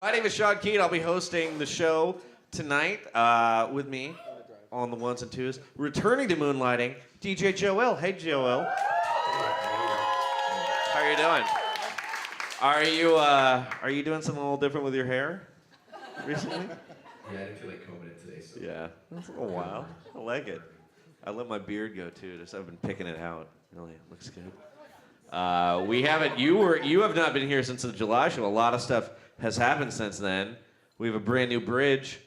My name is Sean Keane. I'll be hosting the show tonight with me on the ones and twos. Returning to Moonlighting, DJ Joel. Hey, Joel. How are you doing? Are you doing something a little different with your hair recently? Yeah, I didn't feel like combing it today, so. Yeah, that's a little wild. I like it. I let my beard go too. Just I've been picking it out. Really, it looks good. We haven't. You have not been here since the July show. A lot of stuff has happened since then. We have a brand new bridge.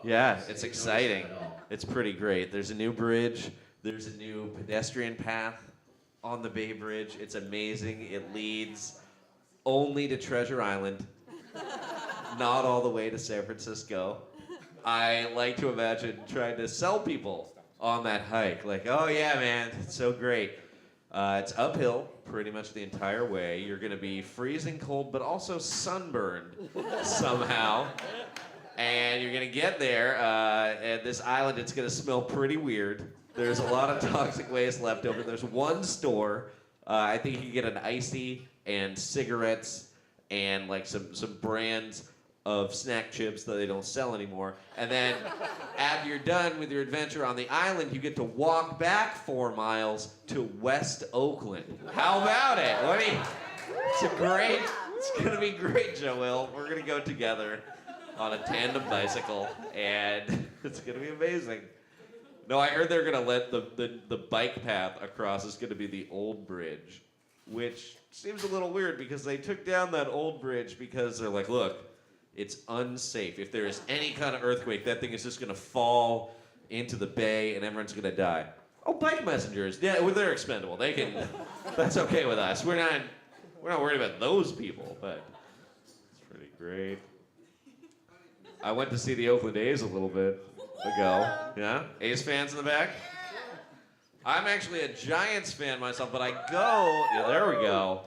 Yeah, it's exciting. It's pretty great. There's a new bridge. There's a new pedestrian path on the Bay Bridge. It's amazing. It leads only to Treasure Island, not all the way to San Francisco. I like to imagine trying to sell people on that hike. Like, oh yeah, man, it's so great. It's uphill pretty much the entire way. You're going to be freezing cold, but also sunburned somehow. And you're going to get there, at this island, it's going to smell pretty weird. There's a lot of toxic waste left over. There's one store. I think you can get an icy and cigarettes and like some brands of snack chips that they don't sell anymore. And then after you're done with your adventure on the island, you get to walk back 4 miles to West Oakland. How about it? It's gonna be great, Joel. We're gonna go together on a tandem bicycle, and it's gonna be amazing. No, I heard they're gonna let the bike path across is gonna be the old bridge, which seems a little weird because they took down that old bridge because they're like, look, it's unsafe. If there is any kind of earthquake, that thing is just gonna fall into the bay and everyone's gonna die. Oh, bike messengers, yeah, well, they're expendable. They can, that's okay with us. We're not worried about those people, but it's pretty great. I went to see the Oakland A's a little bit ago. Yeah, A's fans in the back? I'm actually a Giants fan myself, but I go, yeah, there we go.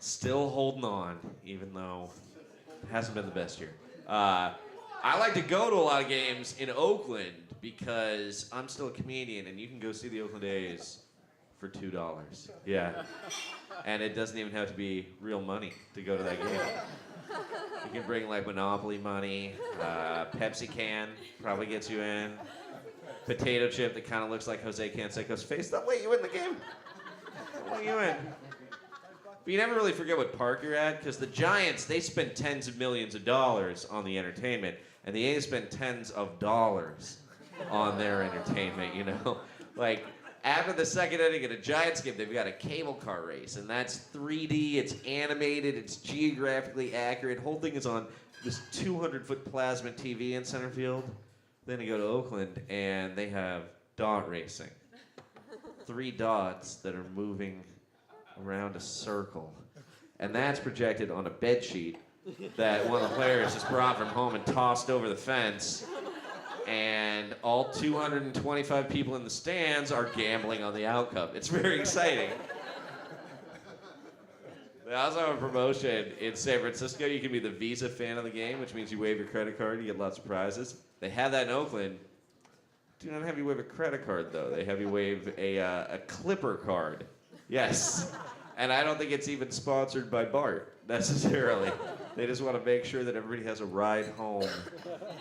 Still holding on, even though it hasn't been the best year. I like to go to a lot of games in Oakland because I'm still a comedian and you can go see the Oakland A's for $2. Yeah. And it doesn't even have to be real money to go to that game. You can bring like Monopoly money, Pepsi can probably gets you in, potato chip that kind of looks like Jose Canseco's face. That'll let you in the game. That'll let you in. But you never really forget what park you're at, because the Giants, they spend tens of millions of dollars on the entertainment, and the A's spend tens of dollars on their entertainment, you know? Like, after the second inning at a Giants game, they've got a cable car race, and that's 3D, it's animated, it's geographically accurate. Whole thing is on this 200-foot plasma TV in center field. Then you go to Oakland, and they have dot racing. 3 dots that are moving around a circle. And that's projected on a bed sheet that one of the players just brought from home and tossed over the fence. And all 225 people in the stands are gambling on the outcome. It's very exciting. They also have a promotion in San Francisco. You can be the Visa fan of the game, which means you wave your credit card, you get lots of prizes. They have that in Oakland. Do not have you wave a credit card, though. They have you wave a Clipper card. Yes. And I don't think it's even sponsored by Bart, necessarily. They just want to make sure that everybody has a ride home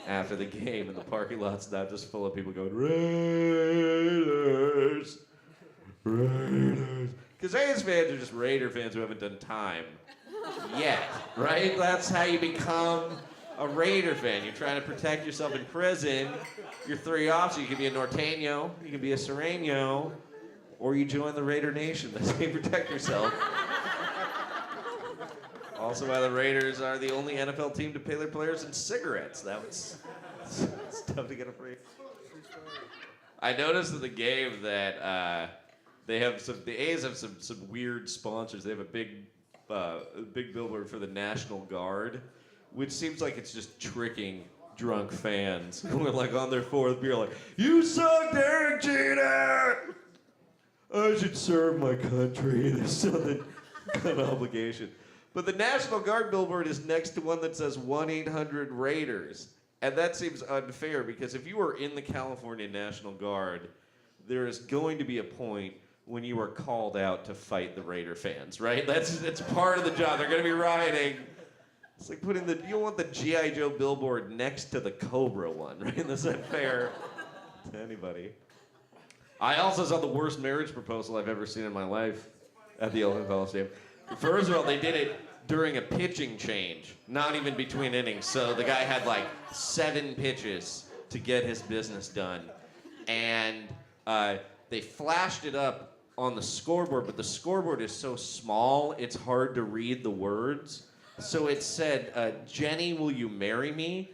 after the game, and the parking lot's not just full of people going, Raiders, Raiders. Because A's fans are just Raider fans who haven't done time yet, right? That's how you become a Raider fan. You're trying to protect yourself in prison. Your 3 options. You can be a Norteño, you can be a Sereno, or you join the Raider Nation. That's how you protect yourself. Also, why the Raiders are the only NFL team to pay their players in cigarettes. It's tough to get a free. I noticed in the game that the A's have some weird sponsors. They have a big billboard for the National Guard, which seems like it's just tricking drunk fans who are like on their 4th beer, like, you suck, Derek Jeter! I should serve my country. There's something kind of obligation. But the National Guard billboard is next to one that says 1-800-RAIDERS. And that seems unfair because if you are in the California National Guard, there is going to be a point when you are called out to fight the Raider fans, right? It's part of the job. They're going to be rioting. It's like putting you don't want the G.I. Joe billboard next to the Cobra one, right? That's not fair to anybody. I also saw the worst marriage proposal I've ever seen in my life at the Oakland Coliseum. First of all, they did it during a pitching change, not even between innings. So the guy had like 7 pitches to get his business done. And they flashed it up on the scoreboard, but the scoreboard is so small, it's hard to read the words. So it said, Jenny, will you marry me?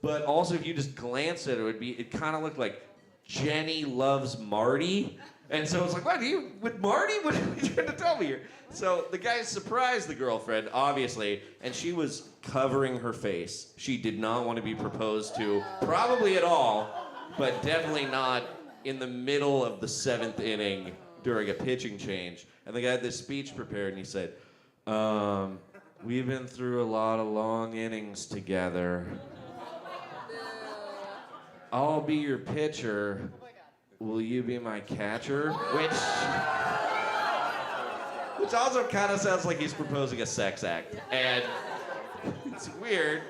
But also, if you just glance at it, it kind of looked like Jenny loves Marty. And so it's like, what, with Marty? What are you trying to tell me here? So the guy surprised the girlfriend, obviously, and she was covering her face. She did not want to be proposed to, probably at all, but definitely not in the middle of the 7th inning during a pitching change. And the guy had this speech prepared, and he said, we've been through a lot of long innings together. I'll be your pitcher. Will you be my catcher? Which also kind of sounds like he's proposing a sex act. And it's weird.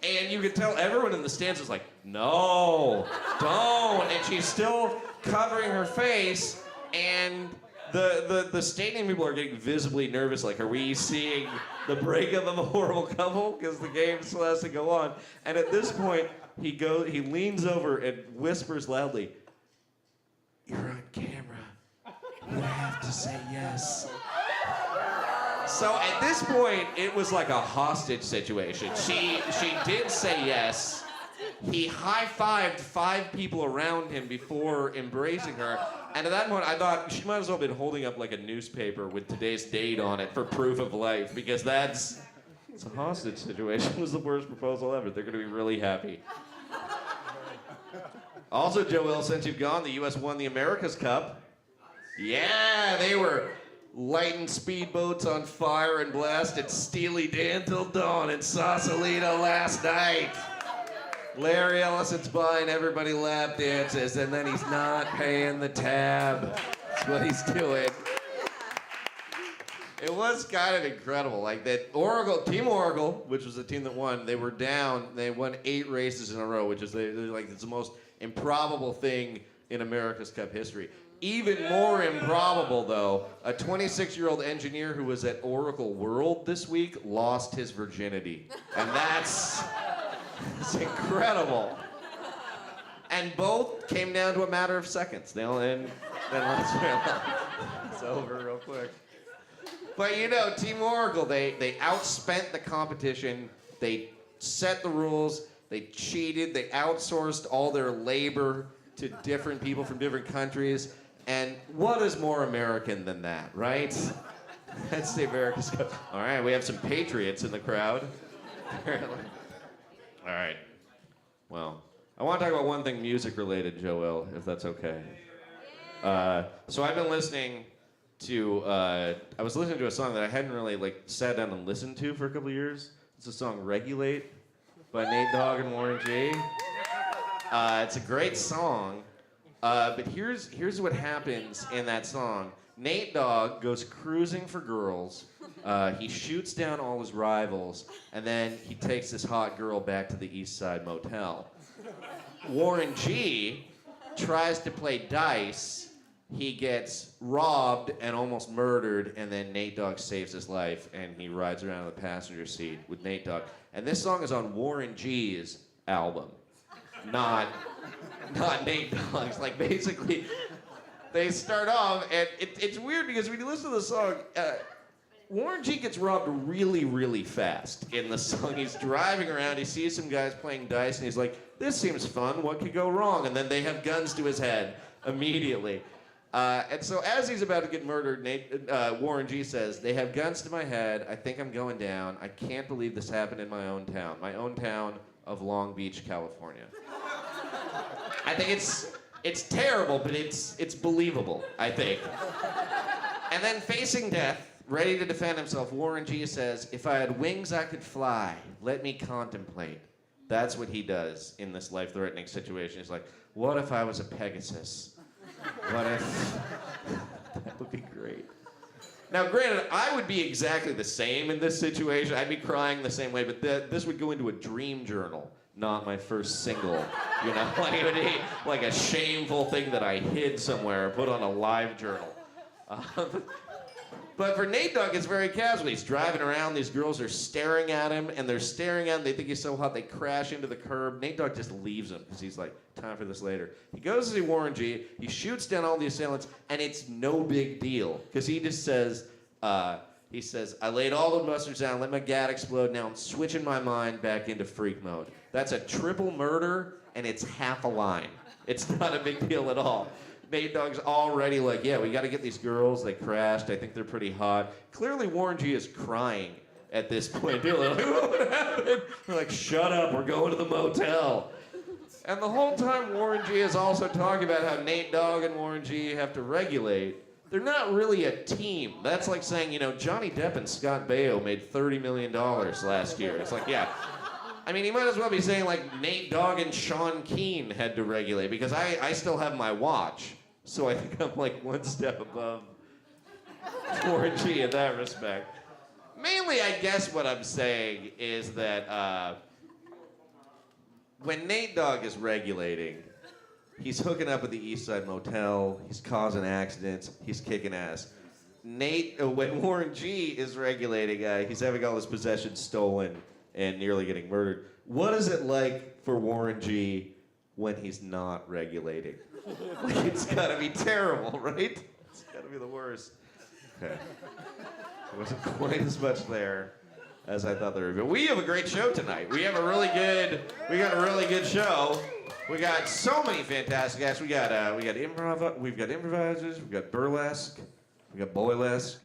And you can tell everyone in the stands is like, no, don't. And she's still covering her face. And the stadium people are getting visibly nervous. Like, are we seeing the breakup of a horrible couple? Because the game still has to go on. And at this point, he leans over and whispers loudly, "You're on camera. You have to say yes." So at this point, it was like a hostage situation. She did say yes. He high-fived 5 people around him before embracing her. And at that point, I thought she might as well have been holding up like a newspaper with today's date on it for proof of life, because it's a hostage situation. It was the worst proposal ever. They're going to be really happy. Also, Joel, since you've gone, the U.S. won the America's Cup. Yeah, they were lighting speedboats on fire and blasted Steely Dan till dawn in Sausalito last night. Larry Ellison's buying everybody lap dances, and then he's not paying the tab. That's what he's doing. It was kind of incredible. Like that Team Oracle, which was the team that won, they were down. They won 8 races in a row, which is it's the most improbable thing in America's Cup history. Even more improbable, though, a 26-year-old engineer who was at Oracle World this week lost his virginity. And it's incredible. And both came down to a matter of seconds. Then it's over real quick. But Team Oracle, they outspent the competition. They set the rules. They cheated. They outsourced all their labor to different people from different countries. And what is more American than that, right? That's the America's Cup. All right, we have some patriots in the crowd. All right. Well, I want to talk about one thing music-related, Joel, if that's okay. So I've been listening to, I was listening to a song that I hadn't really sat down and listened to for a couple of years. It's the song Regulate by Nate Dogg and Warren G. It's a great song, but here's what happens in that song. Nate Dogg goes cruising for girls. He shoots down all his rivals, and then he takes this hot girl back to the East Side Motel. Warren G tries to play dice. He gets robbed and almost murdered, and then Nate Dogg saves his life, and he rides around in the passenger seat with Nate Dogg. And this song is on Warren G's album, not Nate Dogg's. Basically, they start off, and it's weird because when you listen to the song, Warren G gets robbed really, really fast in the song. He's driving around, he sees some guys playing dice, and he's like, this seems fun, what could go wrong? And then they have guns to his head immediately. And so as he's about to get murdered, Warren G says, they have guns to my head, I think I'm going down, I can't believe this happened in my own town of Long Beach, California. I think it's terrible, but it's believable, I think. And then facing death, ready to defend himself, Warren G says, if I had wings I could fly, let me contemplate. That's what he does in this life-threatening situation. He's like, what if I was a Pegasus? What if... That would be great. Now, granted, I would be exactly the same in this situation. I'd be crying the same way, but this would go into a dream journal, not my first single. You know, like it would be like a shameful thing that I hid somewhere, put on a live journal. But for Nate Dogg, it's very casual. He's driving around, these girls are staring at him, and they're staring at him, they think he's so hot, they crash into the curb. Nate Dogg just leaves him, because he's like, time for this later. He goes to see Warren G, he shoots down all the assailants, and it's no big deal, because he just says, I laid all the busters down, let my gat explode, now I'm switching my mind back into freak mode. That's a triple murder, and it's half a line. It's not a big deal at all. Nate Dogg's already like, yeah, we got to get these girls. They crashed. I think they're pretty hot. Clearly, Warren G is crying at this point. They're like, what happened? They're like, shut up. We're going to the motel. And the whole time, Warren G is also talking about how Nate Dogg and Warren G have to regulate. They're not really a team. That's like saying, you know, Johnny Depp and Scott Baio made $30 million last year. It's like, yeah. I mean, he might as well be saying, like, Nate Dogg and Sean Keane had to regulate, because I still have my watch. So I think I'm like one step above Warren G in that respect. Mainly, I guess what I'm saying is that when Nate Dogg is regulating, he's hooking up at the East Side Motel, he's causing accidents, he's kicking ass. When Warren G is regulating, he's having all his possessions stolen and nearly getting murdered. What is it like for Warren G when he's not regulating? Like, it's gotta be terrible, right? It's gotta be the worst. Okay. There wasn't quite as much there as I thought there would be. We have a great show tonight. We got a really good show. We got so many fantastic acts. We got improv, we've got improvisers, we've got burlesque, we got boylesque.